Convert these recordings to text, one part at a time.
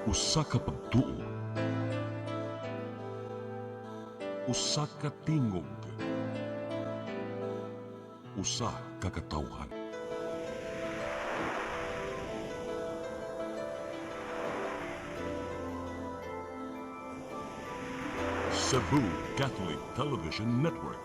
Usa ka pagtuo, usa ka tingog, usa ka katawhan. Cebu Catholic Television Network.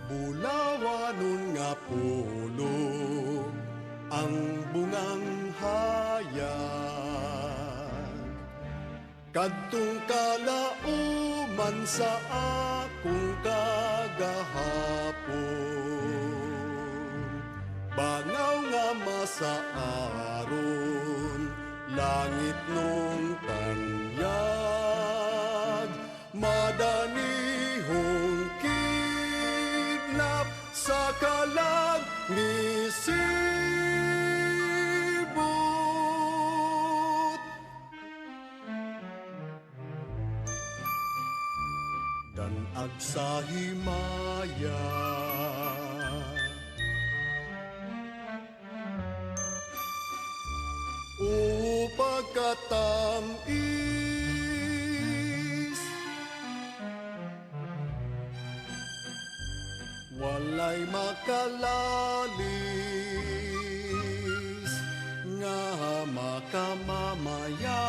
Bulawanon nga pulo ang bungang hayag, kadtong kalauman sa akong kagahapon. Bangaw nga masaaron, langit nung tanyag, madanihong kidnap sa kalag ni Sibut. Danag sa himaya, pagkatamis, walay makalalis nga makamamaya,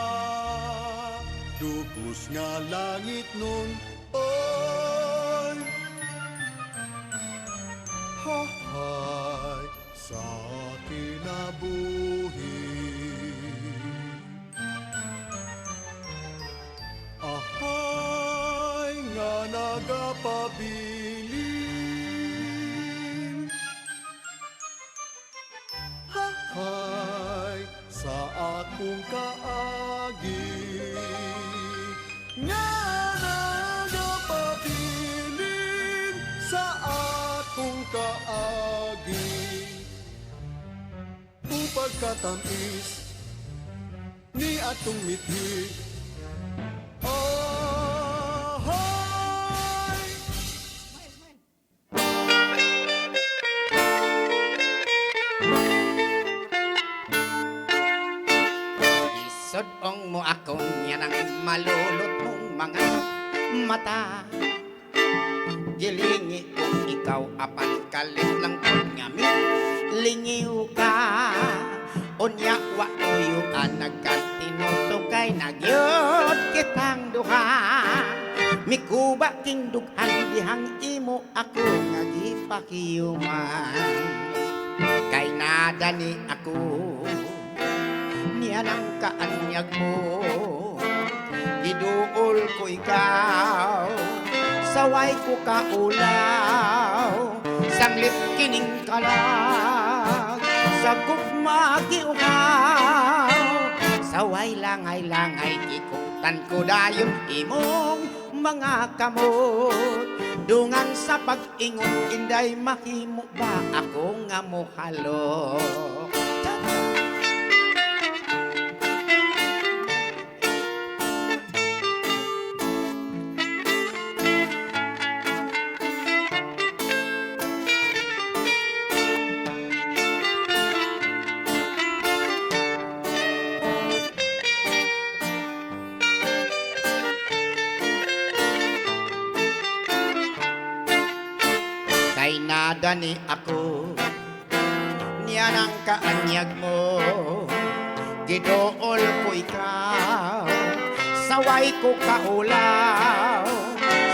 dugos nga langit nun oy hahay sa kinabuhi. Ahay nga nagapabilin, hahay sa akong kaagi, nga nagapabilin sa akong kaagi. Upag katamis ni atong mithi, Isodong mo ako yan ang malulot mong mga mata. Gilingi ko ikaw apan kalit lang kong ngamin. Lingiw ka, unya wa uyuan nagkatinutugay nagyod kitang duha. Mikuba king dughan dihang imo ako nga gipakiyuman. Kay nada ni ako niya ng kaanyag mo, iduol ko ikaw, saway ko kaulaw, sanglip kining kalag, sa gugma giuhaw, saway langay-langay, ikutan ko dayon imong mga kamot, dungan sa pag-ingon, inday mahimo ba ako nga mohalo. Kay nadani ako niya ng kaanyag mo, gidool ko ikaw, saway ko kaulaw,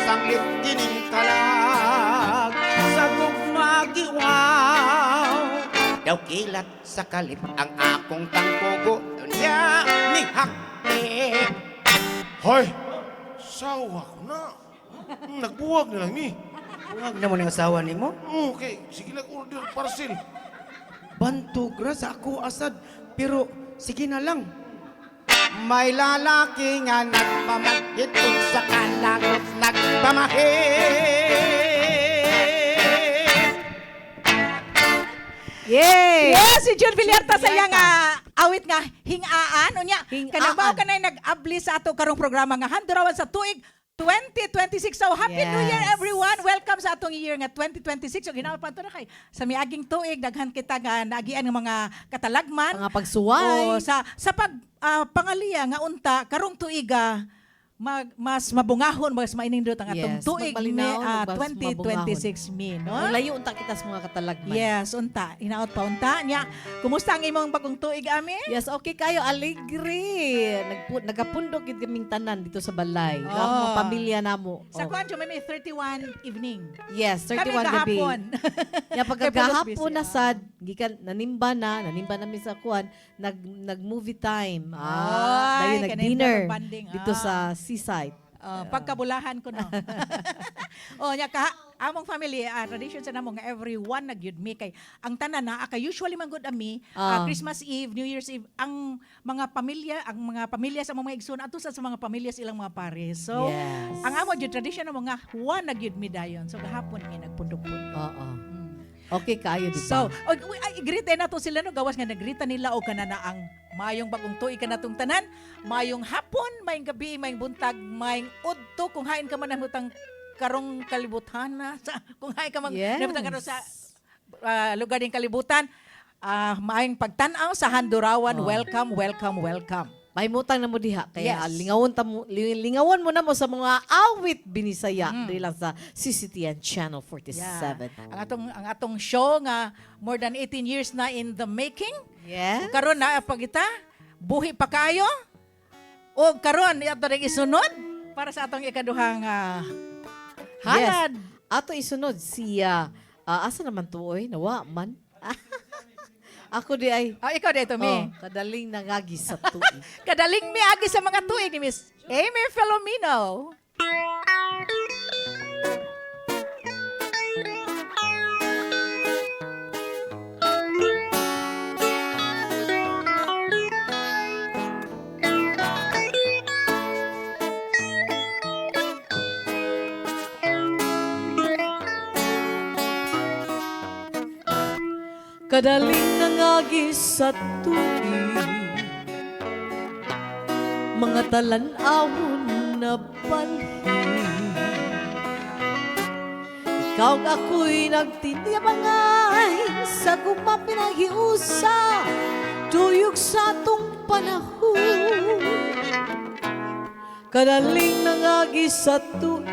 sanglip kining kalag, sa gugma giwaw, daw kilat sa kalip ang akong tangpugo, niya ni hakte. Hoy! Sawa ko na. Nagbuwag na lang ni. Huwag naman ang asawa ni mo. Okay, sige lang order parcel. Bantugra sa ako asad, pero sige na lang. May lalaki nga nagpamagit kung sa kalagot nagpamahit. Yay! Yes, si June Villarta sa Villarta. iyang awit nga hingaan. Unya, Hingaan. kanabaw ka na nag-abli sa ato karong programa nga handurawan sa tuig 2026. So, Happy New Year, Yes. everyone! Welcome sa atong year nga 2026. So, ginawa pa ito na kay sa miaging tuig, daghan kita nga naagian ng mga katalagman. Mga pagsuway. O, sa pag pangaliya nga unta, karong tuiga, mas mabungahon, mas mainindot ang atong Yes, tuig ni magmalinaw, mas 2026 mi, no? Layo unta kita sa mga katalagman. Yes, unta. Hinaot pa unta niya. Kumusta ang imong bagong tuig, ami? Yes, okay kayo. Alegre. Nagapundok yun kaming tanan dito sa balay. Oh. Ang mga pamilya namo. Sa Oh. Kwancho, may 31 evening. Yes, 31 Kami gabi. kahapon. Ya Kay pagkagahapon Pulos na busy, sad, gikan nanimba namin sa kuan, nag-movie time. Ay, Dayon kanina nag-dinner banding. dito sa seaside. Pagkabulahan ko, no? Nya among family, tradition sa namo nga everyone nagyud mi kay ang tanan na usually man gud ami Christmas Eve, New Year's Eve ang mga pamilya sa mga igsoon ato sa mga pamilya sa ilang mga pares. So Yes. ang amo jud tradition namo nga one nagyud mi dayon. So gahapon mi nagpundok-pundok. Oo. Okay kayo, di So, ba? i-greet na to sila no gawas nga nagrita nila o kanana ang mayong bagong tuig kanatong tanan, mayong hapon, mayong gabi, mayong buntag, mayong udto kung hain ka man namutang karong kalibutan na kung hain ka man Yes. namutang karong sa lugar ng kalibutan, mayong pagtan-aw sa Handurawan. Welcome, welcome, welcome. May mutang na mo diha. Kaya Yes. lingawan mo na mo sa mga awit binisaya. Dili lang sa CCTN Channel 47. Ang atong show nga more than 18 years na in the making. Yes. Karon na pagita, buhi pa kayo. O karon ato ring isunod para sa atong ikaduhang halad. Yes. Ato isunod siya. Asa naman to oy? Nawa man. Ako di ay Ikaw dito, mi. kadaling nangagi sa tuig. Kadaling mi agi sa mga tuig ni Miss Amy Filomeno. Kadaling nangagi sa tuig, mga talan-awon na balhin. Ikaw ang ako'y nagtindiyabangay sa gumapinahiusa, tuyog sa atong panahon. Kadaling nangagi sa tuig,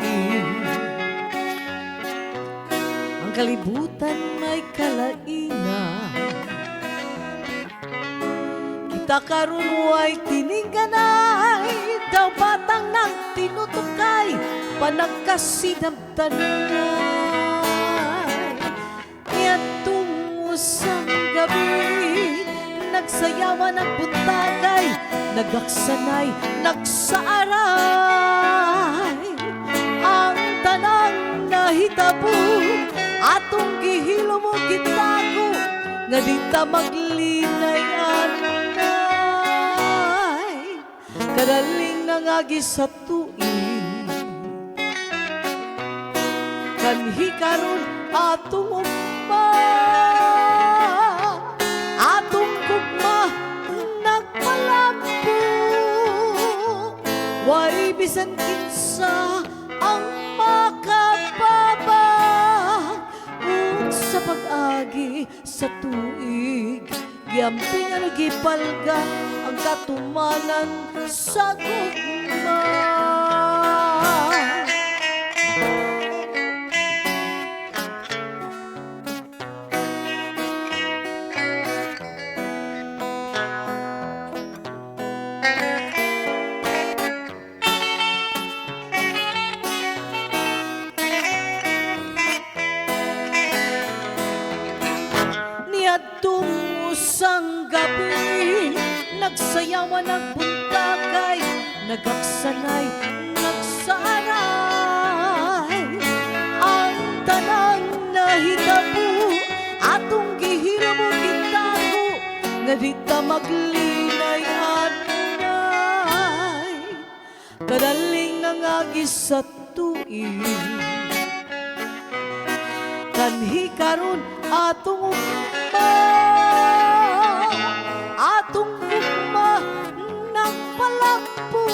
ang kalibutan may kalaina. Kita karon way tiningganay, daw batang nang tinutukay, panagkasinabtanay. Iatong usang gabi, nagsayawan ang buntagay, nagaksanay, nagsaaray. Ang tanang nahitabo, atong gihilo mo gitago, nga di ta maglinay-anay. Kadaling nangagi sa tuig, kanhi karon atong ugma, atong gugma nagpalampo. Way bisan kinsa ang makababa sa pag-agi sa tuig, giamping ang gipalga ang katumanan sa gugma. Niadtong usang gabi, nagsayawan ang buntagay, nagaksanay, nagsaray. Ang tanang nahitabo, atong gihiro mo gitago, nga di ta maglinay-anay. Kadaling nangagi sa tuig, kanhi karon atong atong ugma ng palakpo.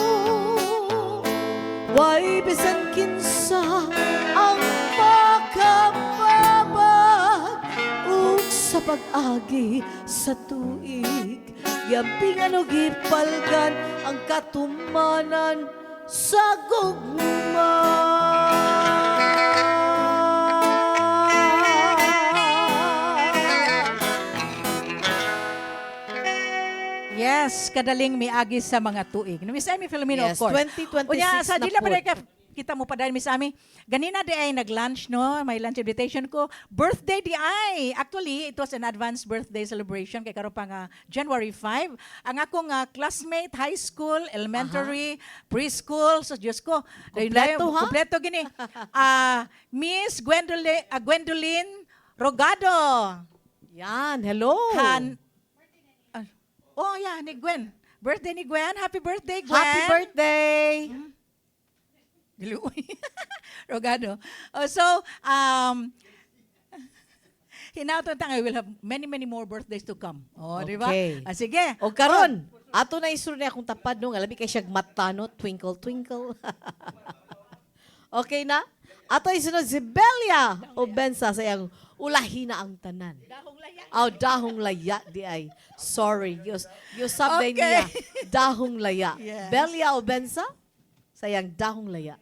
Way bisan kinsa ang makababag ug sa pag-agi sa tuig. Yabingan o gipalgan ang katumanan sa gugma. Yes, kadaling miagi sa mga tuig. No, Miss Amy Filomeno, Yes, of course. 2026 Unya, sa na dila po. pa kita mo pa dahil, Miss Amy, ganina di ay nag-lunch, no? May lunch invitation ko. Birthday di ay. Actually, it was an advanced birthday celebration kay karon pa nga January 5. Ang akong classmate, high school, elementary, preschool, so Diyos ko. Kompleto, ha? Kompleto gini. Miss Gwendolyn Rogado. Yan, hello. Oh, yeah, ni Gwen. Birthday ni Gwen. Happy birthday, Gwen. Happy birthday. Giluoy. Rogado. Hinauton tanga, we will have many more birthdays to come. Oh, di ba? Okay. Sige. O karon, ato na isuro niya akong tapad no, alabi kay siya matano, twinkle twinkle. Okay na? Ato isunod si Belia o Bensa sa iyang ulahina ang tanan. Dahong laya di ay. Sorry. Yung sabi Okay. niya, dahong laya. Yes. Belia o Bensa sa iyang dahong laya.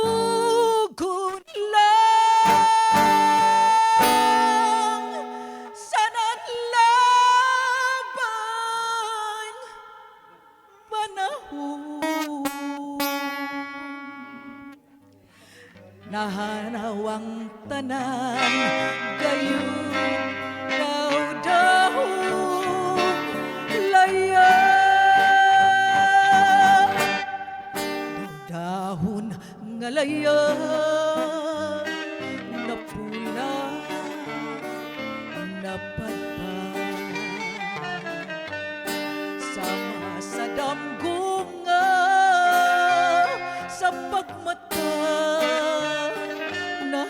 Kanugon lang sa nanlaban panahon. Nahanawang tanan gayon daw-dahong laya. Dahon nga laya na pula na sama sa damgunga sa pagmata na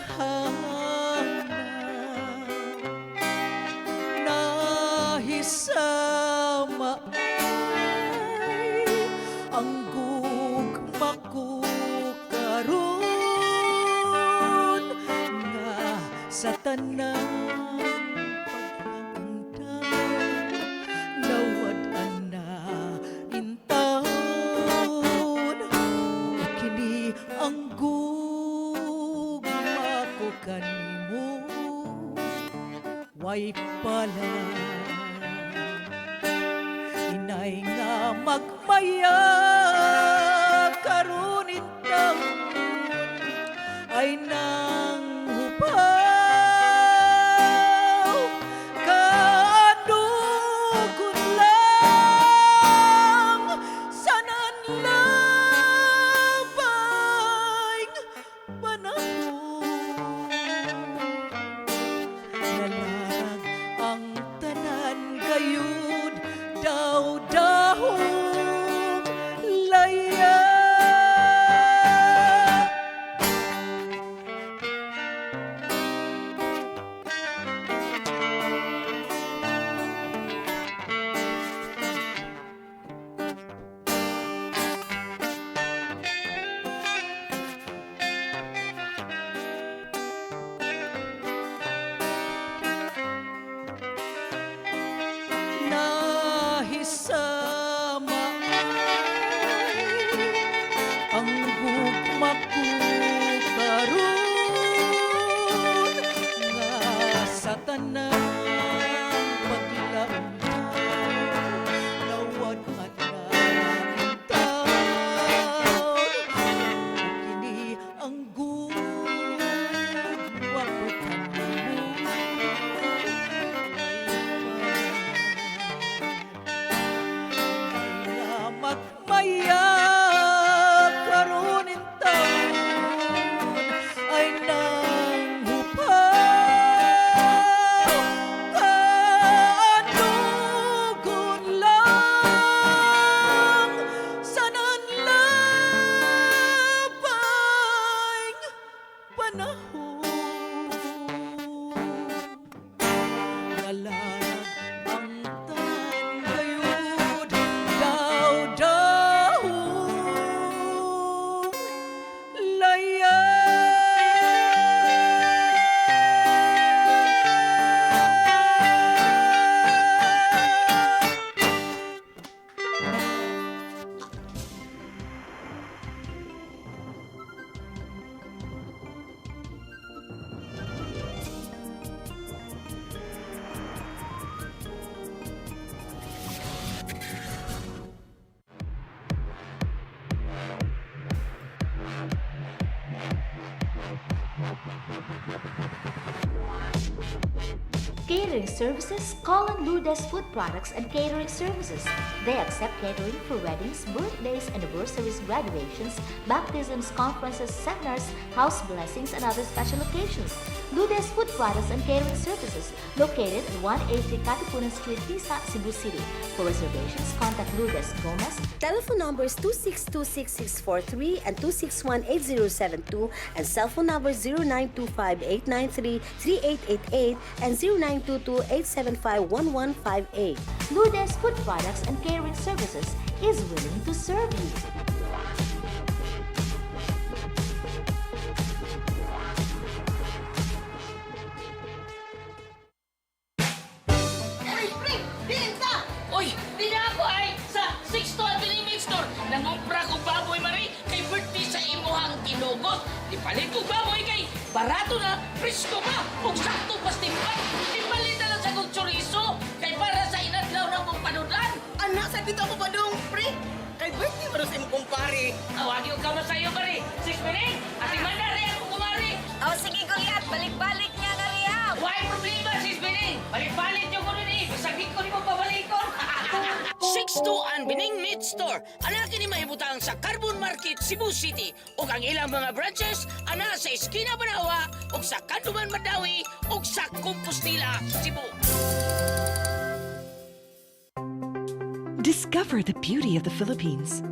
nahisama ay ang gugma ko karon nga sa tanang pagramdam nawad-an na intaon kini ang gugma ko kanimo way pala inay nga magmaya karunin taon ay nang hupaw kanugon lang sa nanlabay panahon nalarag ang tanan gayud daw-dahong Catering services, call on Lourdes Food Products and Catering Services. They accept catering for weddings, birthdays, anniversaries, graduations, baptisms, conferences, seminars, house blessings, and other special occasions. Lourdes Food Products and Catering Services, located at 183 Katipunan Street, Tisa, Cebu City. For reservations, contact Lourdes Gomez. Telephone numbers 2626643 and 2618072 and cell phone numbers 0925-893-3888 and 0922-875-1158. Lourdes Food Products and Catering Services is willing to serve you. Uy, di na ako ay sa 6 to Avenue Store. Nangumpra ko baboy mari kay birthday sa imuhang tinugot. Di palit ko baboy kay barato na, presko pa, ug sakto pas timbang. Di palit na lang sa kong chorizo kay para sa inadlaw na mong panudan. Anak, sa dito ako ba dong, pre? Kay birthday ba rin kong pare? Awagi ko ka masayo mari. 6 minutes, ati mandari ako kumari. Oh, sige Goliath, balik-balik niya na riya. Why problema, sis Bining? Balik-balik yung ko nun eh. Bisagin ko ni mo pabalikon. 6-2 Bining Meat Store. Ana kini mahibutang sa Carbon Market, Cebu City. Ug ang ilang mga branches ana sa Esquina Banawa, ug sa Kanduman Madawi, ug sa Compostela, Cebu. Discover the beauty of the Philippines.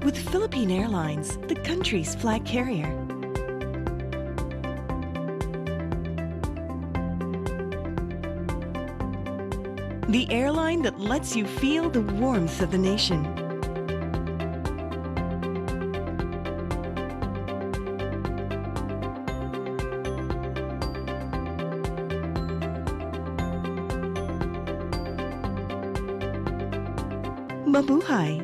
With Philippine Airlines, the country's flag carrier. The airline that lets you feel the warmth of the nation. Mabuhay!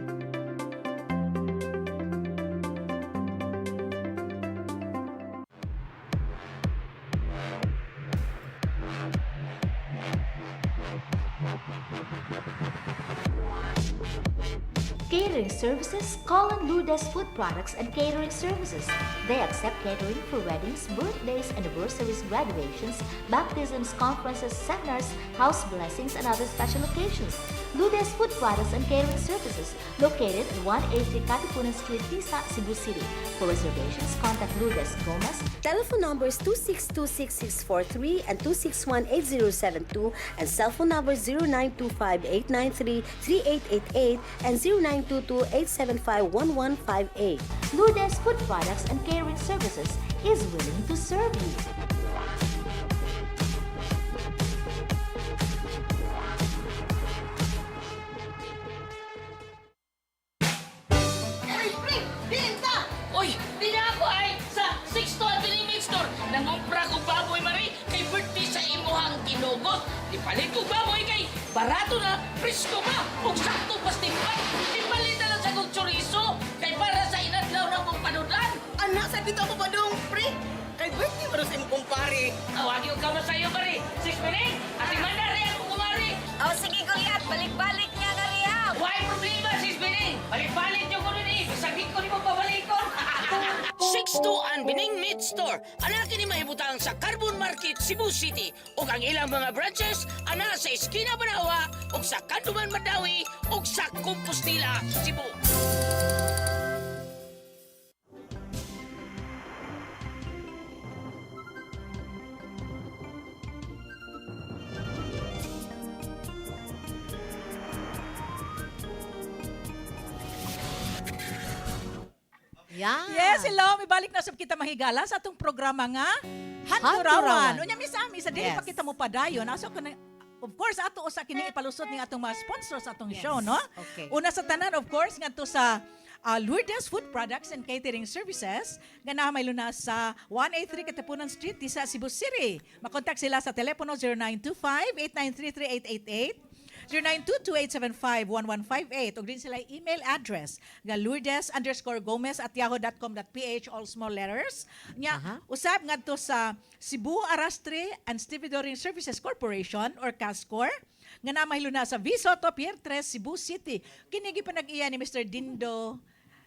Catering Services, call on Lourdes Food Products and Catering Services. They accept catering for weddings, birthdays, anniversaries, graduations, baptisms, conferences, seminars, house blessings, and other special occasions. Lourdes Food Products and Catering Services, located at 183 Katipunan Street, Tisa, Cebu City. For reservations, contact Lourdes Gomez. Telephone numbers 2626643 and 2618072 and cell phone numbers 0925-893-3888 and 0922-875-1158. Lourdes Food Products and Catering Services is willing to serve you. Uy, di na ako ay sa 6 to Avenue Store. Nangumpra ko baboy mari kay birthday sa imuhang tinugot. Di palit ko baboy kay barato na, presko pa, ug sakto pas timbang. Di palit na lang sa kong chorizo kay para sa inadlaw na mong panudan. Anak, sa dito ako ba dong, pre? Kay birthday ba rin kong pare? Awagi ko ka masayo mari. 6 minutes, ati mandari ako kumari. Oh, sige Goliath, balik-balik niya na riya. Why problema, sis Bining? Balik-balik yung ko nun eh. Bisagin ko ni mo pabalikon. 6-2 Bining Meat Store. Ana kini mahibutang sa Carbon Market, Cebu City. Ug ang ilang mga branches ana sa Esquina Banawa, ug sa Kanduman Madawi, ug sa Compostela, Cebu. Yeah. Yes, hello. Mibalik na sab kita mahigala sa atong programa nga Hanturawan. Hanturawan. Unya misami sa dili Yes. pa kita mo padayon. Aso ko na of course ato usa kini ipalusot ning atong mga sponsors sa atong show, no? Okay. Una sa tanan of course ngadto sa Lourdes Food Products and Catering Services nga naa may lunas sa 183 Katipunan Street, Tisa, Cebu City. Makontak sila sa telepono 0925-893-3888, 0922-875-1158 ug din sila email address nga lourdes_gomez@yahoo.com.ph, all small letters. Nya usab ngadto sa Cebu Arastre and Stevedoring Services Corporation or CASCOR nga namahilo na sa Visoto Pier 3, Cebu City. Kinigi pa nag-iya ni Mr. Dindo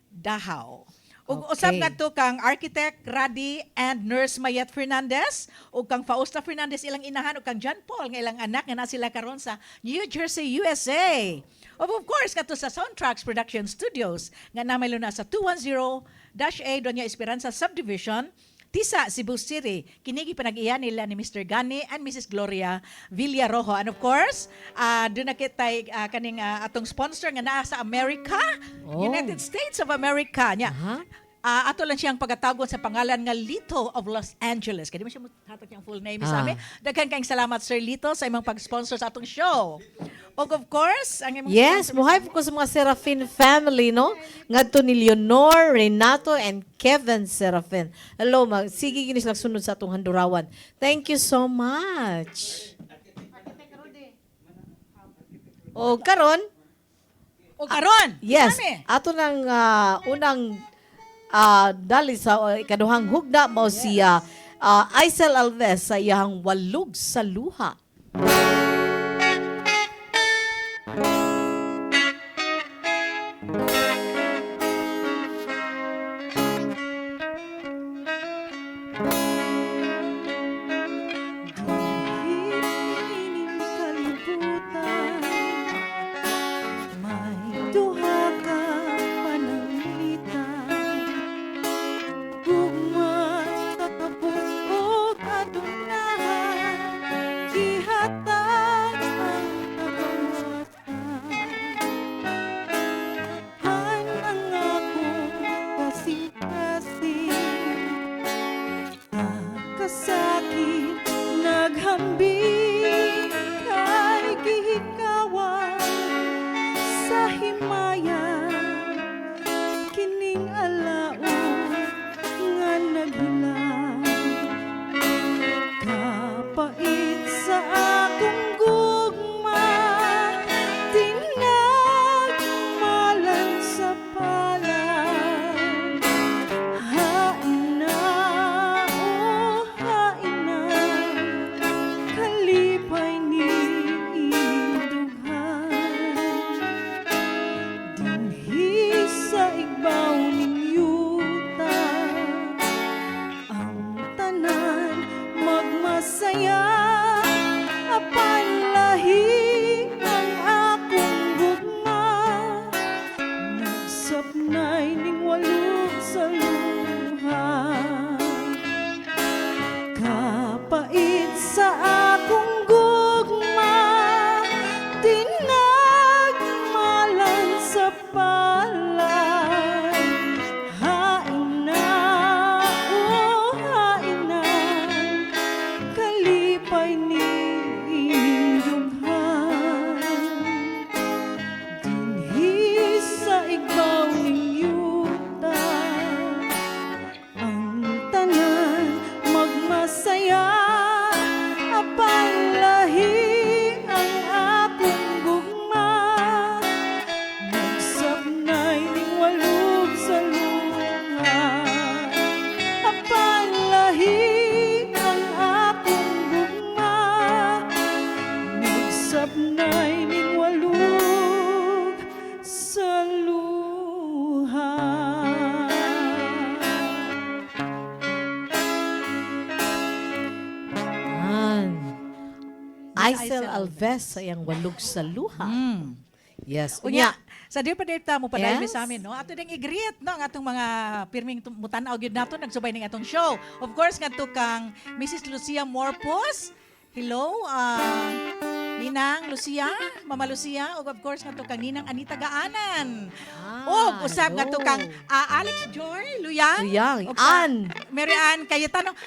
Dahaw. Ug usab ngadto kang architect Radi and nurse Mayet Fernandez ug kang Fausta Fernandez ilang inahan ug kang John Paul nga ilang anak nga na sila karon sa New Jersey, USA. Of course ngadto sa Soundtracks Production Studios nga namahilo na sa 210-A Doña Esperanza Subdivision, Tisa, Cebu City. Kinigi panag-iya nila ni Mr. Gani and Mrs. Gloria Villarojo. And of course, doon na kitay kaning atong sponsor nga naa sa America, United States of America. Nya. Ato lang siyang pagatagon sa pangalan nga Lito of Los Angeles. Kaya di mo siya hatag niyang full name sa amin. Daghan kayong salamat, Sir Lito, sa imong pag-sponsor sa atong show. Og of course, ang imong Yes, muhay po ko sa mga Serafin family, no? Ngadto ni Leonor, Renato, and Kevin Serafin. Hello, sige ginis lang sunod sa atong handurawan. Thank you so much. O karon, yes, ato nang unang dali sa ikaduhang hugna mao siya Aisel Alves sa iyang Walog sa Luha. Aisel Alves sa iyang Walog sa Luha. Yes. Unya, sa Dear Padita mo padaymi Yes. sa amin, no? Ato ding i-greet no ang atong mga pirming mutanaw gyud nato nagsubay ning atong show. Of course ngadto kang Mrs. Lucia Morpos. Hello, Ninang Lucia, Mama Lucia, ug of course ngadto kang Ninang Anita Gaanan. Ug usab hello. ngadto kang Alex Joy Luyang. Luyang, ug sa Ann. Mary Ann Cayetano.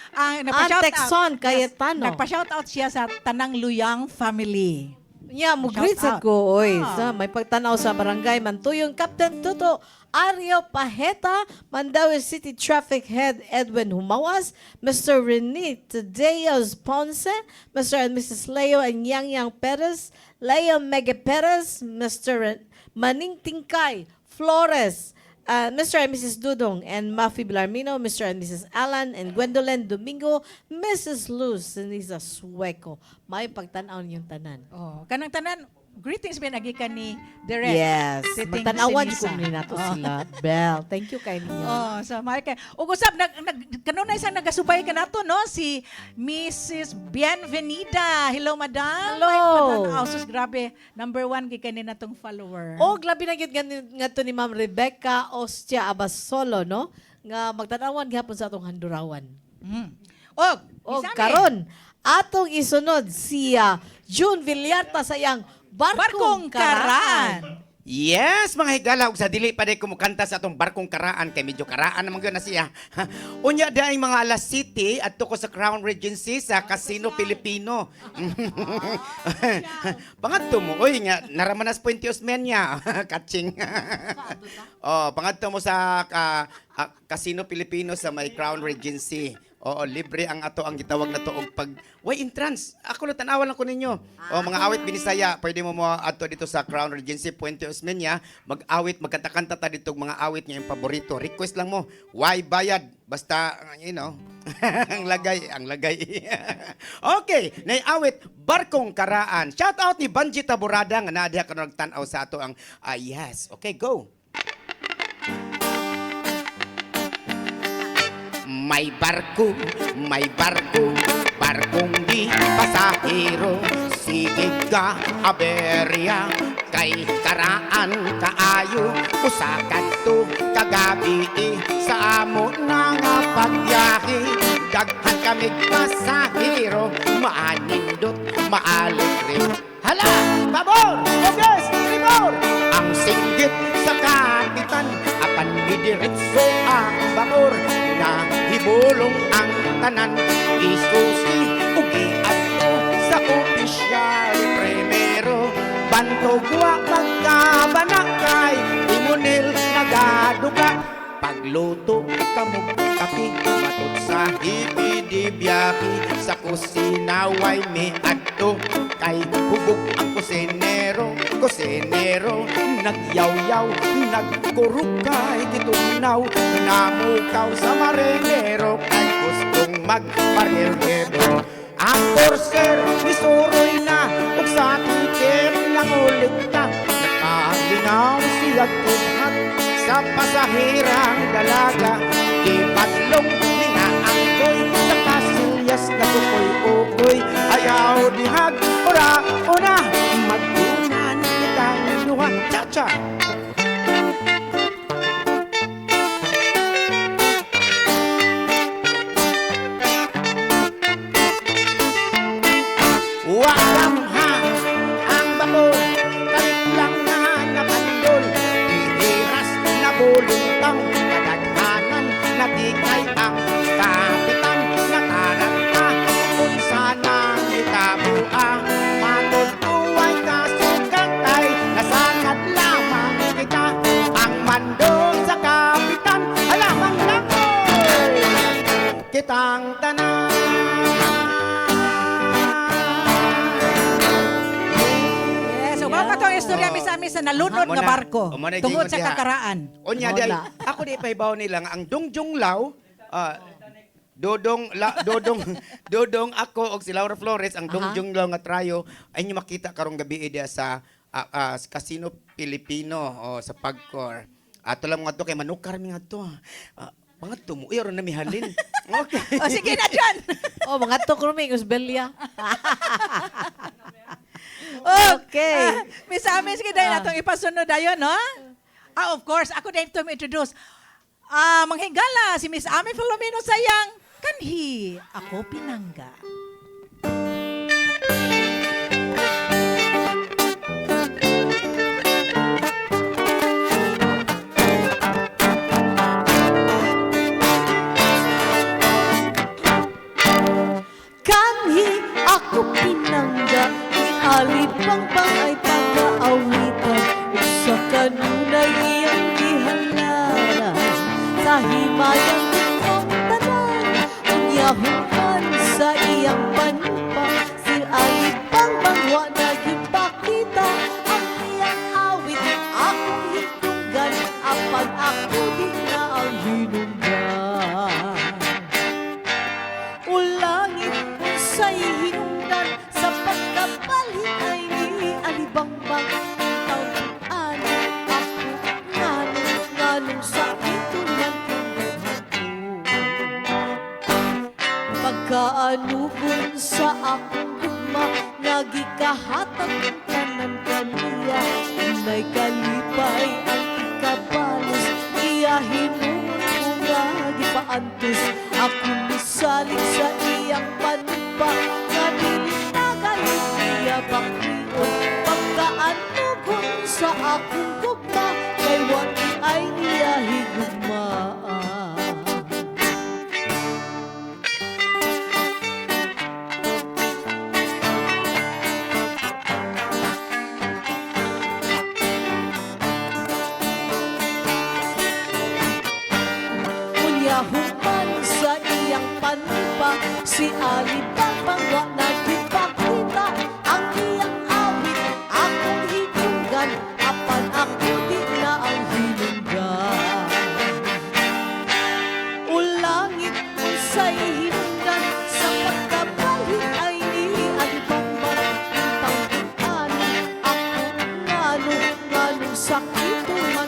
Texon Cayetano. Nagpa-shout out siya sa tanang Luyang family. Yeah, mugreet Shout sa out. ko. Oy, Ah. sa may pagtanaw sa barangay Mantuyong Captain Tuto Ario Paheta, Mandawi City Traffic Head Edwin Humawas, Mr. Rene Tadeos Ponce, Mr. and Mrs. Leo and Yang Perez, Leo Mega Perez, Mr. Maning Tingkay Flores, Mr. and Mrs. Dudong and Mafi Bilarmino, Mr. and Mrs. Alan and Gwendolyn Domingo, Mrs. Luz Sinisa Sueco. May pagtanaw niyong tanan. Oh, kanang tanan, greetings ba nagikan ni Direk? Yes. Siting Magtanawan Sinisa. ko ni nato Oh. sila. Bell, thank you kay ninyo. Oh, so may kay. Ug usab kanunay isang nagasubay ka nato no si Mrs. Bienvenida. Hello madam. Hello. Sus grabe. Number 1 kay kanina natong follower. O, labi na gyud nga to ni Ma'am Rebecca Ostia Abasolo, no? Nga magtanawan gihapon sa atong handurawan. Og, O, isame. karon, atong isunod siya June Villarta sa iyang Barkong Karaan. Yes, mga higala, ug sa dili pa day kumukanta sa atong barkong karaan kay medyo karaan naman gyud na siya. Unya daing mga alas city adto ko sa Crown Regency sa Casino Filipino. Pangadto mo, oy nga naramanas Puente Osmeña, catching. Pangadto mo sa Casino Filipino sa may Crown Regency. Oo, libre ang ato ang gitawag na to og pag way entrance. Ako lang tanawan lang ko ninyo. Mga awit binisaya, pwede mo ato dito sa Crown Regency Puente Osmeña, mag-awit, magkanta-kanta ta dito mga awit nga yung paborito. Request lang mo, why bayad? Basta you know, ang lagay. Okay, naiawit Barkong Karaan. Shout out ni Banji Taborada nga naa diha karon nagtan-aw sa ato ang yes. Okay, go. May barko, barkong di pasahero. Sige ka, aberya, kay karaan kaayo. Usakan to kagabi sa amo na nga pagyahe. Daghan kami pasahero, maanindot, maaligre. Hala, pabor, ogas, tribor. Ang singgit sa kapitan, apan didiretso ang bakor. Na hibulong ang tanan, isusi, ugi ato sa opisyal primero. Bantogwa magkabanakay, imunil nagaduka. Pagluto kamog kapi, matod sa hipidi biyahe. Sa kusina way may adto, kay hubog ang kusinero. Nagyaw-yaw, nagkurukay, gitunaw. Namukaw sa marinero, kay gustong magparirero. Ang porser, nisuroy na, ug sa tiker lang ulit na. Nakalingaw siya tuhat sa pasahirang dalaga. Ipatlong nga ang koy, sa kasilyas na tukoy-ukoy. Ayaw dihag, ora-ora, magtunan kitang duha. Cha-cha! Walang ha ang bakol, kalit lang na napandol. Ihiras na bulutang, kadaghanan na tikay ang kapitan. Nataranta kung sana itabua, matutuway kasugantay. Nasangat lamang kita ang mandong sa kapitan. Alamang lakoy, kitang tanan. So, mao ka tong istorya misami sa nalunod nga barko tungod sa kakaraan. Onya day, ako di pahibaw nila nga ang Dongjong Law, Dodong ako og si Laura Flores ang Dongjong Law nga trayo ay nyo makita karong gabi dia sa Casino Filipino sa Pagcor. Ato lang nga to kay manukar mi nga to. Pangadto mo, iyon na mihalin. Okay. O sige na dyan. Mga to krumi, Usbelia. Okay. Misami, sige dahil natong ipasunod dayon, no? Of course, ako dahil to introduce. Manghigala, si Miss Ami Filomeno sayang kanhi, ako pinangga. Kanhi ako pinangga, ni alipang pang paantos. Ako misalig sa iyang panumpa, nga dili nagalit niya bakriyon. Pagkaantugon sa akong gugma, kay wati ay niya higugmaan. Human sa iyang panumpa, si Alibabang wa nagipakita. Ang iyang awit akong hinunggan, apan ako di na ang hinunggan. Ulangit unsay hinunggan, sa pagkabalit ay ni Alibabang. Pangkutano ako nganong sakit man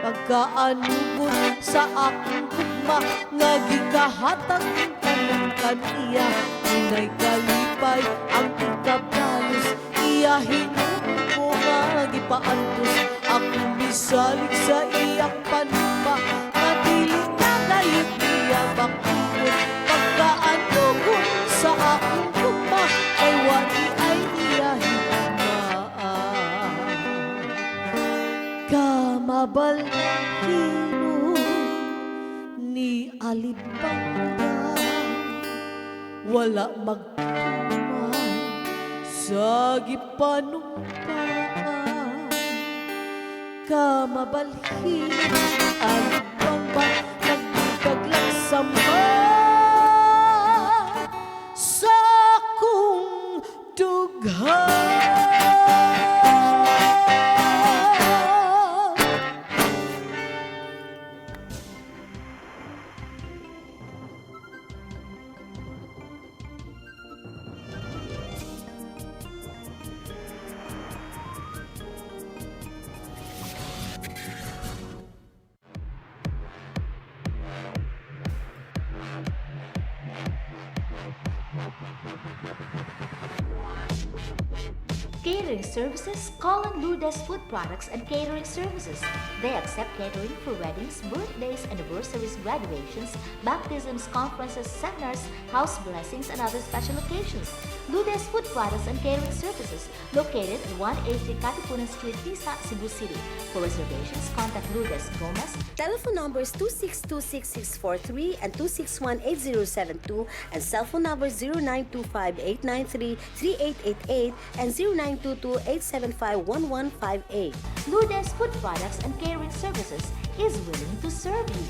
pagkaanugon sa akong gugma, nga gikahatag ng tanong kaniya. Unay kalipay ang ikabalos, iya hinugon ko nga gipaantos. Ako misalig sa iyang panumpa, nga dili nagayot niya bakikon. Pagkaanugon sa akong gugma, ay wati ay niya higugmaan. Kamabalhino ni Alibaba, wala magtuman sa gipanumpaan. Kamabalhino ni Alibaba, nagdaglag sama sa akong dughan. Catering services, Colin Lourdes Food Products and Catering Services. They accept catering for weddings, birthdays, anniversaries, graduations, baptisms, conferences, seminars, house blessings, and other special occasions. Lourdes Food Products and Catering Services, located at 180 Katipunan Street, Tisa, Cebu City. For reservations, contact Lourdes Gomez. Telephone numbers 2626643 and 2618072 and cell phone numbers 0925-893-3888 and 0922-875-1158. Lourdes Food Products and Catering Services is willing to serve you.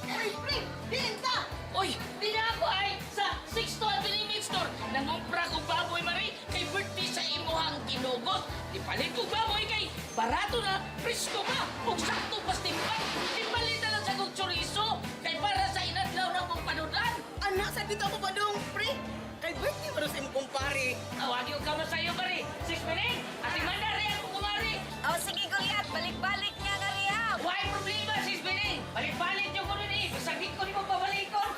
Ay, pre! Binta! Oy, di na ako ay sa Sixto Avenue Meat Store. Nangumpra ko baboy mari kay birthday sa imuhang kinugot. Di palit ko baboy kay barato na, presko pa, ug sakto pastimpan. Di palit na lang sa kong chorizo kay para sa inadlaw ng mong panudan. Anak, sa dito ako ba dong, pre? Kay birthday mo sa imong kumpare. Awagi ko kamo sa iyo mari. Sis Piling, ati manda rin ako kumari. Oh, sige, Goliath. Balik-balik niya na riya. Why problema, Sis Piling? Balik-balik niyo ko rin eh. Masagit ko ni mo pabalikon.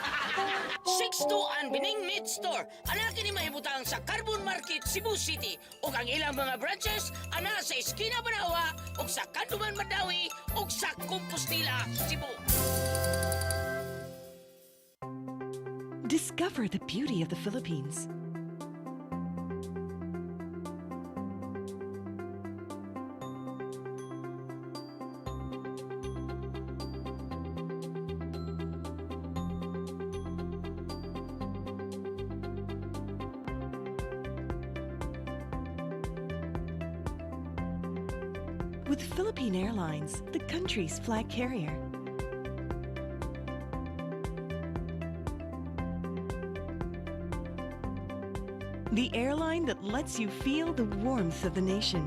Sixto and Bining Meat Store. Ana kini mahibutang sa Carbon Market, Cebu City. Ug ang ilang mga branches ana sa Esquina Banawa, ug sa Kanduman Madawi, ug sa Compostela, Cebu. Discover the beauty of the Philippines. With Philippine Airlines, the country's flag carrier. The airline that lets you feel the warmth of the nation.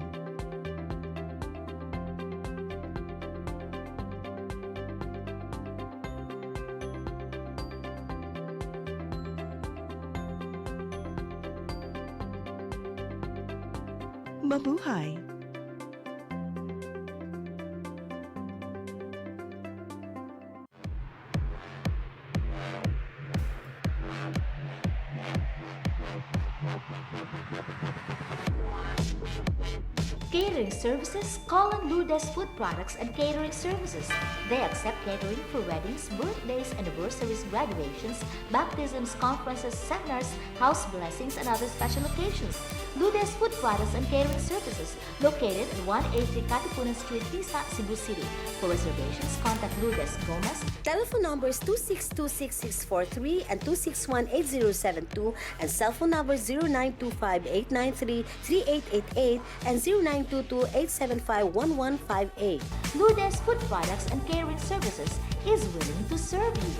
Mabuhay! Catering services, call on Lourdes Food Products and Catering Services. They accept catering for weddings, birthdays, anniversaries, graduations, baptisms, conferences, seminars, house blessings, and other special occasions. Lourdes Food Products and Catering Services, located at 183 Katipunan Street, Tisa, Cebu City. For reservations, contact Lourdes Gomez. Telephone numbers 2626643 and 2618072 and cell phone numbers 0925-893-3888 and 0922-875-1158. Lourdes Food Products and Catering Services is willing to serve you.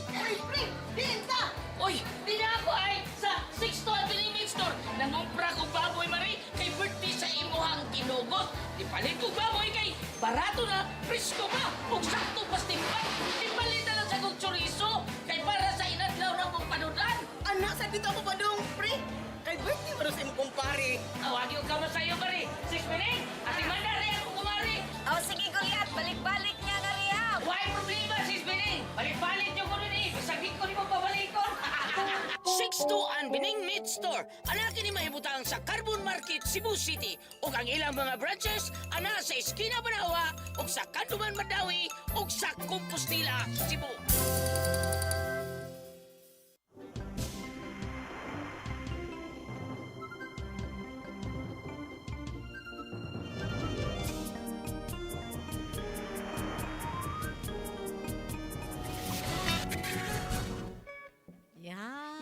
Ay, pre! Pinta! Uy, di na ako ay sa 612 Convenience Store. Nangumpra ko baboy mari kay birthday sa imuhang kinugot. Ipalit ko baboy kay barato na, presko pa, ug sakto pas timbang. Ipalit na lang sa kong chorizo kay para sa inadlaw na mong panudan. Anak, sa dito ako padong, pre! Kay birthday mo sa imong kumpare. Awag yung kamo sa'yo mari. 6 minutes, ati manda rin ako kumari. Oh, sige, Goliath. Balik-balik niya nga riya. Why problema, 6 minutes? Balik-balik yung kuno ni. Bisagin ko ni mo pabalikon. 6-2 Bining Meat Store. Anakin ni mahibutang sa Carbon Market, Cebu City. O ang ilang mga branches, ana sa Esquina Banawa, o sa Kanduman Madawi, o sa Compostela, Cebu.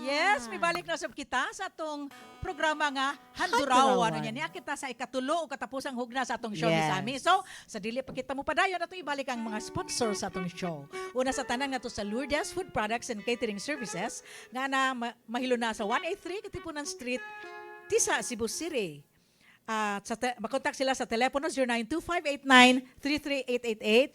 Yes, may balik na sab kita sa atong programa nga Handurawan. Ano niya kita sa ikatulo o katapusang hugna sa atong show ni Yes. Sammy. So, sa dili pa kita mo padayon atong ibalik ang mga sponsors sa atong show. Una sa tanan nga to sa Lourdes Food Products and Catering Services nga na mahilo na sa 183 Katipunan Street, Tisa, Cebu City. At makontak sila sa telepono 092589-33888,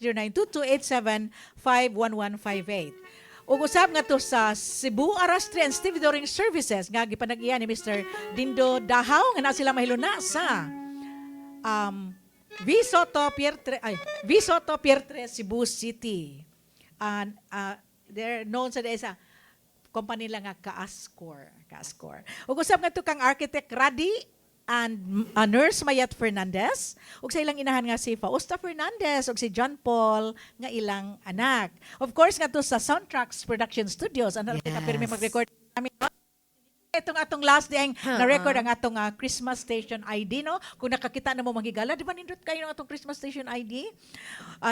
092287-51158. Ug usab nga to sa Cebu Arastre and Stevedoring Services nga gipanag-iya ni Mr. Dindo Dahaw nga na sila mahiluna sa Visoto Pierre Cebu City. And they're known sa company lang nga Kaascor. Ug usab nga to kang architect Radi and Nurse Mayat Fernandez, ug sa ilang inahan nga si Fausta Fernandez ug si John Paul nga ilang anak. Of course nga to sa Soundtracks Production Studios, ano kita pirmi mag-record namin. Itong atong last day na-record ang atong Christmas Station ID, no? Kung nakakita na mo magigala, di ba nindot kayo ng atong Christmas Station ID?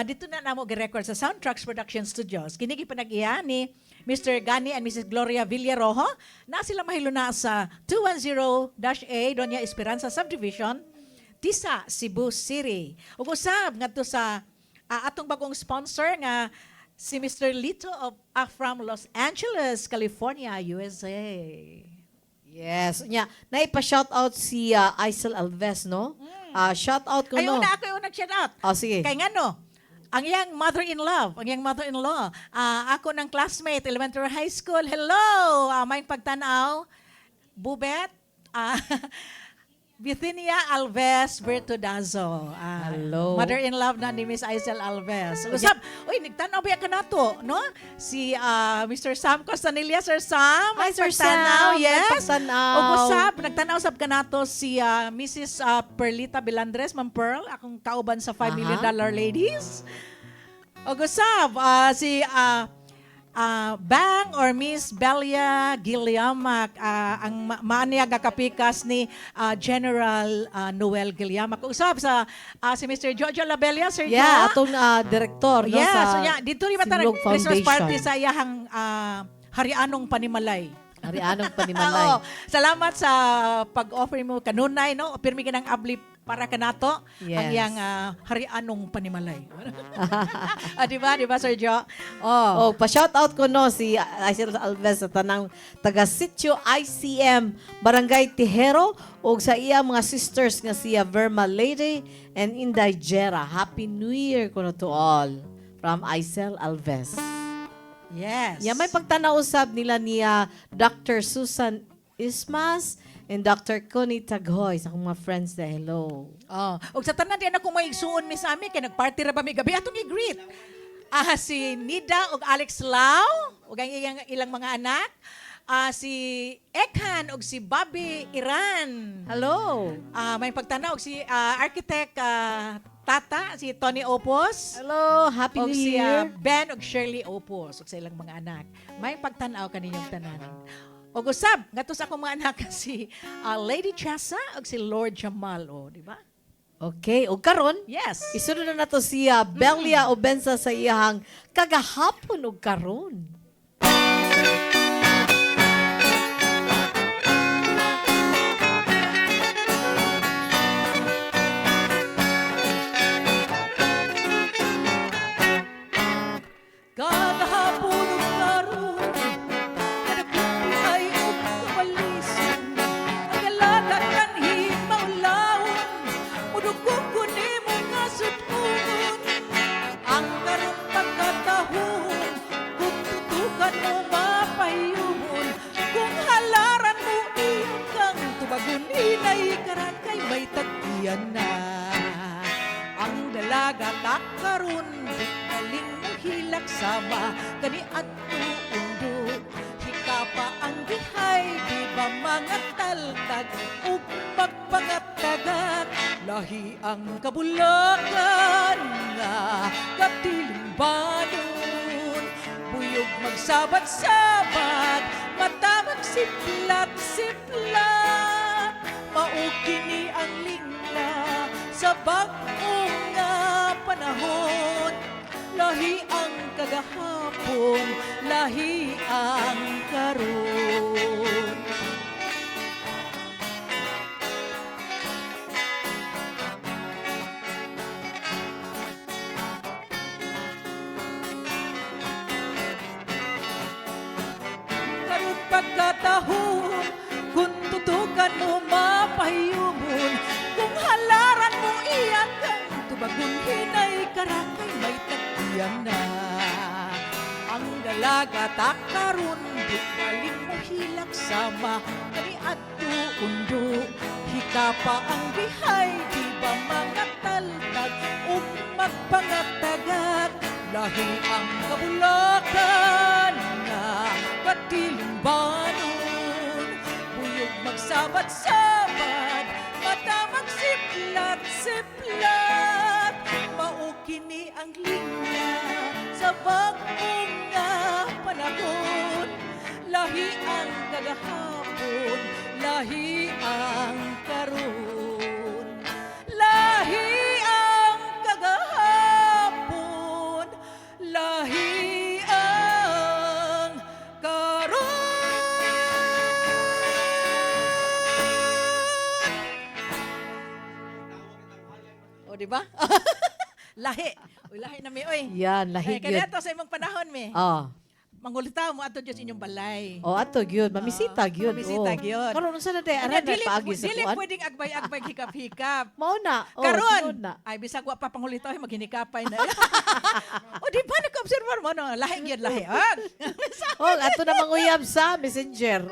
Dito na namo gi-record sa Soundtracks Production Studios. Kinigi panag-iya ni Mr. Gani and Mrs. Gloria Villarojo na sila mahiluna sa 210-A Doña Esperanza Subdivision, Tisa, Cebu City. Ug usab ngadto sa atong bagong sponsor nga si Mr. Lito from Los Angeles, California, USA. Yes. Nya, naipa-shout out si Aisel Alves, no? Shout out ko, no? Ayun na ako yung nag-shout out. Oh, sige. Kay nga, no? Ang iyang mother-in-law, ako ng classmate, elementary high school, hello! May pagtanaw, Bubet, Bithinia Alves Bertudazo. Hello. Mother-in-law na ni Miss Aisel Alves. Usap, uy, nagtanaw ba ka na to, no? Si Mr. Sam Costanilla, Sir Sam. Hi, Sir pagtanaw, Sam. yes. Pagtanaw. O usap, nagtanaw sab ka na to si Mrs. Perlita Bilandres, Ma'am Pearl, akong kauban sa $5 million ladies. O usap, si Bang or Miss Belia Giliamak, ang maaniya kapikas ni General Noel Giliamak. Usap sa si Mr. Jojo Labelia, Sir Yeah, Jo. atong director, no? Yes, sa so dito rin ba Simlog Christmas Foundation. party sa iyahang Harianong Panimalay. Harianong Panimalay. Oo. Salamat sa pag-offer mo kanunay, no? Pirmi ka ng abli para kanato Yes. ang iyang Harianong Panimalay. Di ba, Sir Jo? Oh, pa-shout out ko, no, si Aisel Alves sa tanang taga Sitio ICM, Barangay Tijero, o sa iya mga sisters nga siya Verma Lady and Inday Jera. Happy New Year ko to all from Aisel Alves. Yes. Yeah, may pagtanausap nila ni Dr. Susan Ismas and Dr. Connie Taghoy sa akong mga friends na hello. Og sa tanan din ako may igsuon mi sa amin kay nagparty ra ba mi gabi atong i-greet. Si Nida ug Alex Lau ug ang ilang mga anak. Si Ekhan ug si Bobby Iran. Hello. May pagtanaw og si architect Tata, si Tony Opos. Hello, Happy Og New si Year. Ben ug Shirley Opos ug sa ilang mga anak. May pagtanaw kaninyong tanan. Og usab ngadto sa akong mga anak si Lady Chasa ug si Lord Jamal, di ba? Okay, o karon, Yes. isunod na nato siya Belia Obensa sa iyang kagahapon o karon. Kagahapon ug karon, kadagiti ay ug kabalisan. Ang galatan kanhi maulawon, mudugog ko nimo nga sutugon. Ang karon pagkatahon, kung tutukan mo mapayuhon. Kung halaran mo iyang kang tubagon, hinay karakay may tagtiyan na. Ang dalaga takaron, galing mo hilak sama, kani adto undo. Hikapa ang gihay, di ba mga taltag, ug magpangatagak. Lahi ang kabulakan nga, katiling banon. Buyog magsabat-sabat, mata magsiplat-siplat. Maukini ang lingna sa bagong nga panahon. Lahi ang kagahapon, lahi ang karon. Karon pagkatahon, kung tutukan mo mapahiyumon. Kung halaran mo iyan kang tubagon, hinay karakay may tagtiyan na. Ang dalaga takaron, di galing mo hilak sama, kani adto undo. Hikapa ang bihay, di ba mga taltag, ug magpangatagag. Lahi ang kabulakan nga, katiling banon. Buyog magsabat-sabat, mata magsiplat-siplat. Maukini ang lingna sa bagong nga panahon. Lahi ang kagahapon, lahi ang karon. Lahi ang kagahapon, lahi ang karon. O, di ba? Lahi. Uy, lahi na mi, oy. Yan, lahi Kaya gyud. ato sa imong panahon, mi. Oh. Mangulitaw mo ato Diyos inyong balay. Oh, ato gyud, mamisita gyud. Mamisita oh. gyud. Karon unsa na day Ano, aran na dili paagi sa dili kuan? pwedeng agbay-agbay hikap-hikap. Mao na. Oh, Karon, sunod na. ay bisag wa pa pangulitaw maghinikapay na. O di ba nag-observe mo no? Lahi gyud lahi. Oh, ato na manguyab sa Messenger.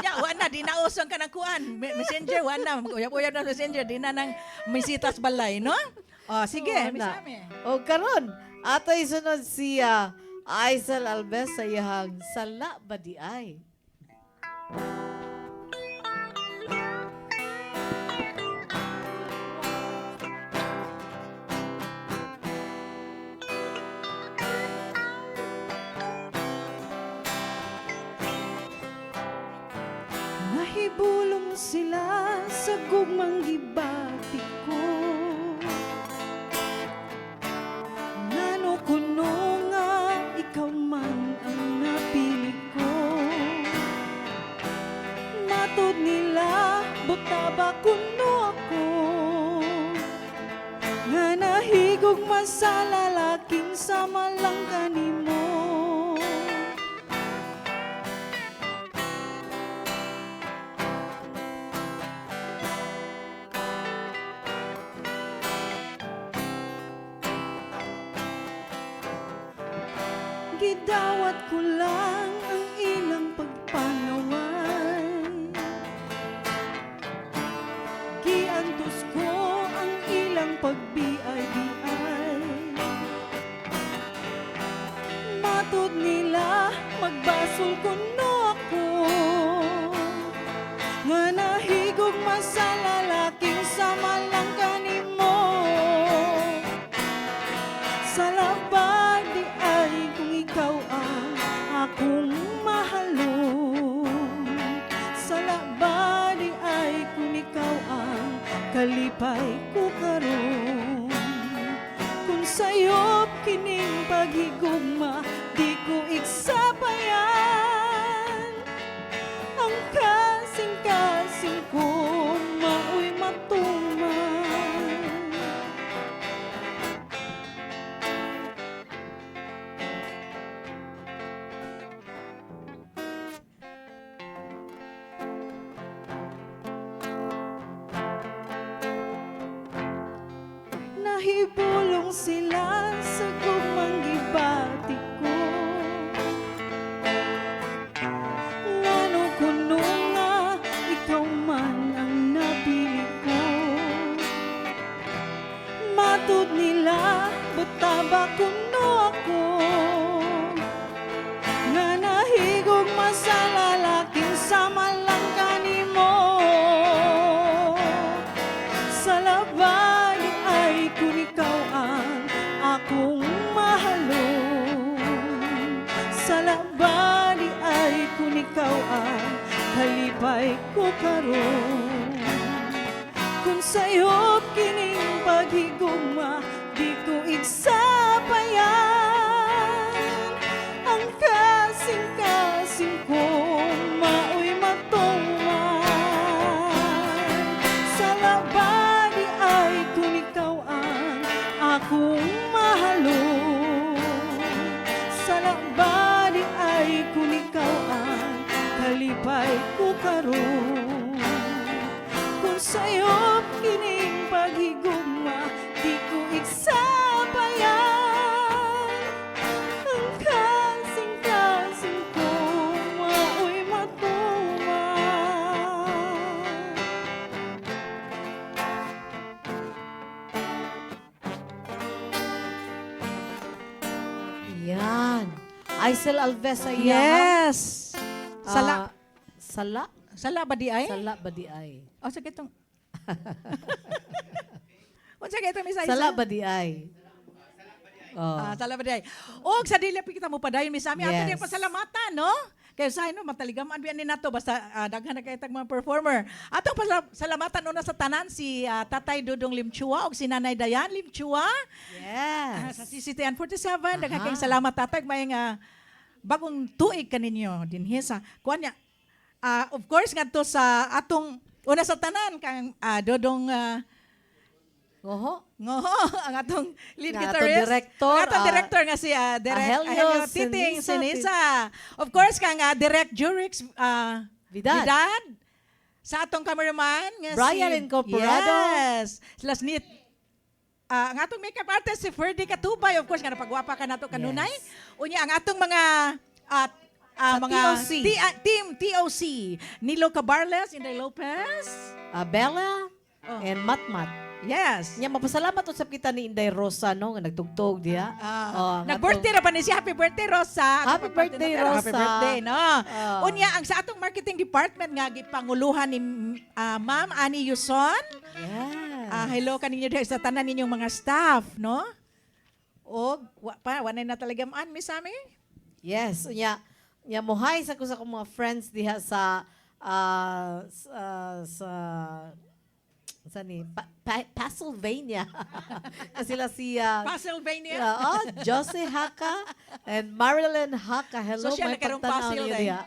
Ya, wa na di na usong ka ng kuan. Messenger wa na. Uyab-uyab na Messenger di na nang misitas balay, no? Oh, sige, Oh, na. misami. Oh, karon ato isunod siya Aisel Albes sa iyang Sala Badi Ay. Nahibulong sila sa gugmang gibati ko. Ngano kuno nga ikaw man ang napili ko. Matod nila butaba kuno ako. Nga nahigog man sa lalaking sama lang kanimo. Gidawat ko lang ang ilang pagpanawan. Giantos ko ang ilang pagbiay-biay. masalalaking sama lang kanimo. Sa labag di ay kung ikaw ang akong mahalon. Sa labag di ay kung ikaw ang kalipay ko karon. Kung sayop kining paghigugma, di ko iksapayan. Ang kasing-kasing ko mao'y matuman. Nahibulong sila sa gugmang gibati ko. Ngano kuno nga ikaw man ang napili ko. Matud nila butaba kuno ako. Nga nahigog sa lalaking sama lang kanimo. Sa labay ay kung ikaw ang akong mahalon. Sa labay ay kung ikaw ang kalipay ko karon. Kung sa'yo kining paghigugma, di ko iksapayan. Ang kasing-kasing ko mao'y matuman. Sa labay ay kung ikaw ang akong mahalon. Sa labay ay kung ikaw ang kalipay ko karon. Kung sa'yo kining paghigugma, di ko iksapayan. Ang kasing-kasing ko mao'y matuman. Yan. Aisel Alves ay Yes. Sala. Sala? Sala ba di ay? Sala ba di ay? O, sige itong. O, sige itong misa. Sala ba di ay? Oh. Sala ba di ay? O, sa dili kita mo pa dahil misa. Ato Yes. din pasalamatan, no? Kaya sa no, mataligaman biyan ni nato basta daghan na kay tag mga performer. Atong pasalamatan una sa tanan si Tatay Dudong Limchua o si Nanay Dayan Limchua. Yes. Sa CCTN 47, daghan kayong salamat tatay may bagong tuig kaninyo dinhi sa kuan niya. Of course ngadto sa atong una sa tanan kang Dodong Ngoho. ang atong lead Nga atong guitarist. director, Ang atong director nga si Direk Ahelio Titing Sinisa. Of course, kang Direk Jurix Vidad. Sa atong cameraman nga Brian Incorporado. Yes. Lasnit. Ang atong makeup artist si Ferdy Katubay. Of course, nga napagwapa ka nato kanunay. Unya, ang atong mga mga TOC. team TOC. Nilo Cabarles, Inday Lopez. Bella and Matmat. Yes. Nya mapasalamat usab kita ni Inday Rosa no nga nagtugtog diha. Nag-birthday ra pa ni siya. Happy birthday, Rosa. Happy birthday, na, Rosa. Happy birthday, no? Unya, ang sa atong marketing department nga, gipanguluhan ni Ma'am Ani Yuson. Yes. Hello kaninyo dahil sa tanan ninyong mga staff, no? O, wanay na talaga maan, Miss Ami? Yes. Nya mohay sa ko sa akong mga friends diha sa ni Pennsylvania. Sila si Pennsylvania. Josie Haka and Marilyn Haka. Hello, So, siya may nagkaroong pagtanaw Pasil niyo din. diha.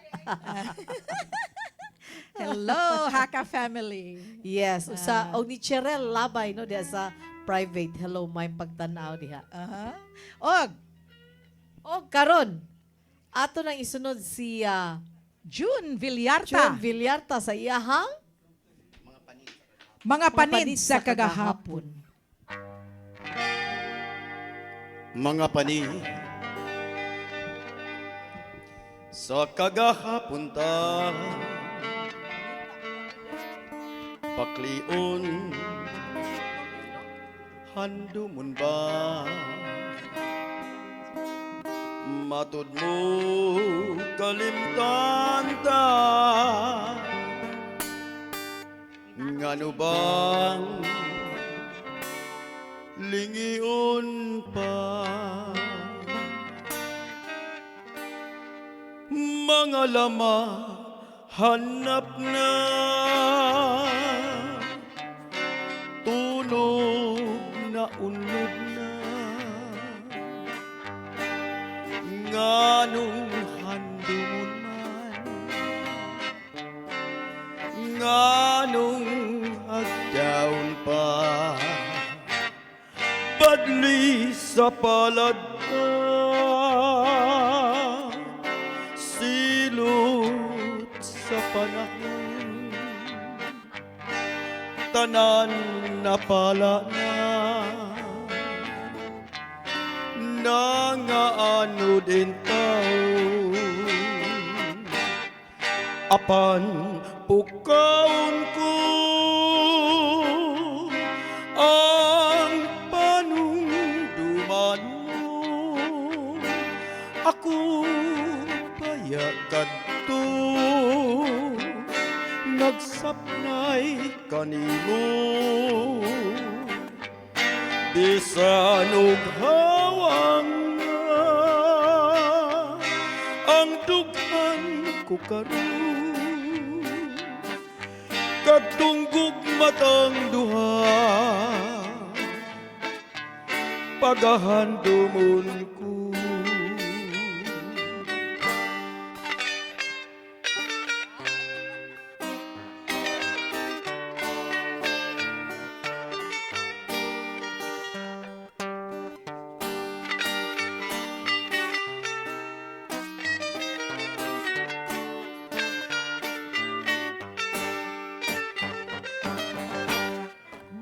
Hello, Haka family. Yes. Sa ni Cherel Labay no diha sa private. Hello, may pagtanaw diha. Og karon ato nang isunod si June Villarta. June Villarta sa iyahang Mga panid sa kagahapon. Mga panid sa kagahapon ta, paklion handumon ba, matud mo kalimtan ta, ngano bang lingion pa mga lama hanap na tulog na unlod na nganong handumon man nganong agdaon pa badli sa palad ka silot sa panahon tanan na pala na nangaano din tao apan pukaon ko ang panungduman mo ako payakan to nagsapnay kanimo bisan og hawang na ang dughan ko karon katunggog matang duha pagahandumon ko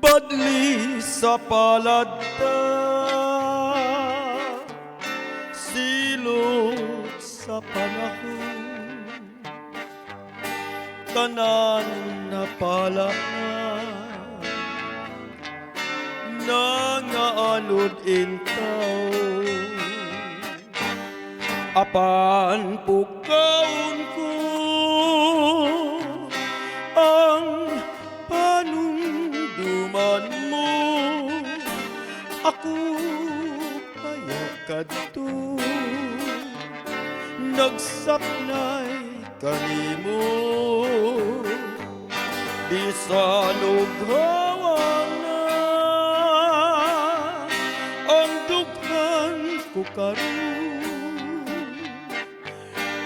badli sa palad ta silot sa panahon tanan na pala na nangaanod intaw apan pukaon ko ang panungduman mo ako payakad to nagsapnay kanimo bisan og hawang na ang dughan ko karon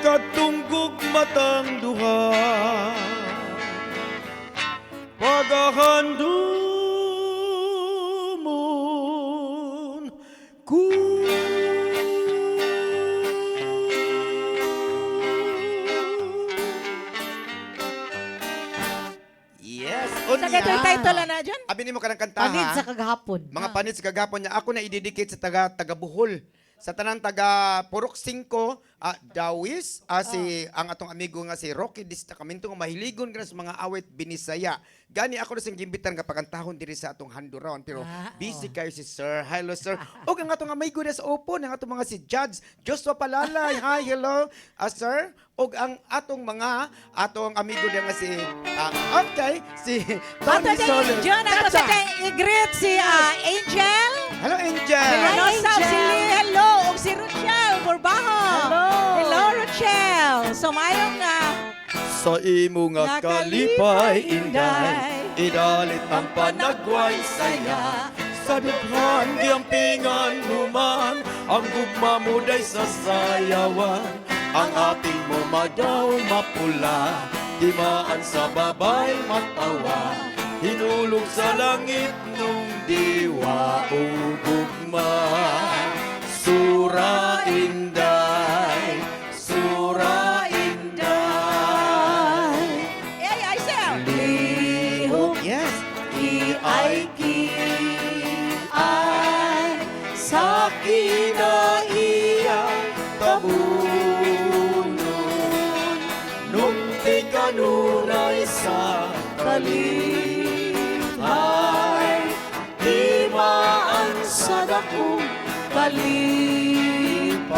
katunggog matang duha pagahandumon ko Yes, Sa gato'y title na dyan? Abi nimo kanang kanta ha. Panid sa kagahapon. Mga panit sa kagahapon niya ako na idedicate sa taga Bohol. Sa tanan taga Purok 5, Dawis, si ang atong amigo nga si Rocky Destacamento nga mahiligon kana sa mga awit binisaya. Gani ako na sing gimbitan nga pagantahon diri sa atong handuraon pero busy kayo si Sir. Hello Sir. O ang atong amigo na sa Opo, ang atong mga si Judge Joshua Palalay. Hi, hello. Sir, og ang atong amigo na nga si si Tony Soler. Diyan ako sa i-greet si Angel. Hello Angel. Hello, si Lee. Hello. O si Rochelle Borbaho. Hello, Rochelle. So, mayroong sa imo nga kalipay inday idalit ang panagway saya sa dughan giampingan human ang gugma mo day sa sayawan ang ating mo madaw mapula dimaan sa babay matawa hinulog sa langit nung diwa o gugma sura inday sura Yes. ay sa kinaiyang tabunon nung di kanunay sa kalipay di maan sa dakong kalipay